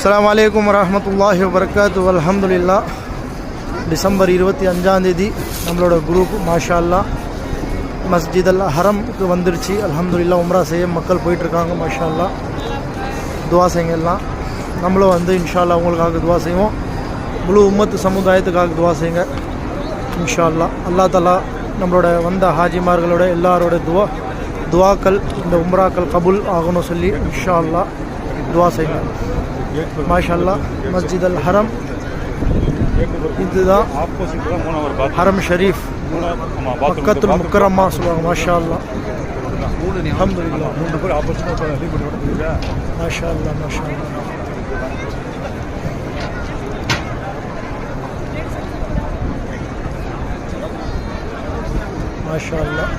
அஸ்ஸலாமு அலைக்கும் வரஹ்மத்துல்லாஹி வபரகாத்துஹு. அல்ஹம்துலில்லாஹ். டிசம்பர் 25 நம்மளோட குரூப் மாஷா அல்லாஹ் மஸ்ஜித் அல் ஹரம்க்கு வந்துருச்சு. அல்ஹம்துலில்லாஹ் உம்ரா செய்ய மக்கள் போயிட்டுருக்காங்க. மாஷா அல்லாஹ் துவா செய்யுங்க. எல்லாம் நம்மளும் வந்து இன்ஷா அல்லாஹ் உங்களுக்காக துவா செய்வோம். முழு உம்மத்து சமுதாயத்துக்காக துவா செய்யுங்க இன்ஷா அல்லாஹ். அல்லா தஆலா நம்மளோட வந்த ஹாஜிமார்களோட எல்லாரோட துவாக்கள் இந்த உம்ராக்கள் கபுல் ஆகணும் சொல்லி இன்ஷா அல்லாஹ் துவா செய்யுங்க. மாஷா அல்லாஹ் மஸ்ஜித் அல் ஹரம் இதுதான் ஹரம் ஷரீஃப் மக்கத்துல் முக்கரமா சொல்லுவாங்க. மாஷா அல்லாஹ் அல்ஹம்துலில்லாஹ். மாஷா அல்லாஹ் மாஷா அல்லாஹ். மாஷா அல்லாஹ்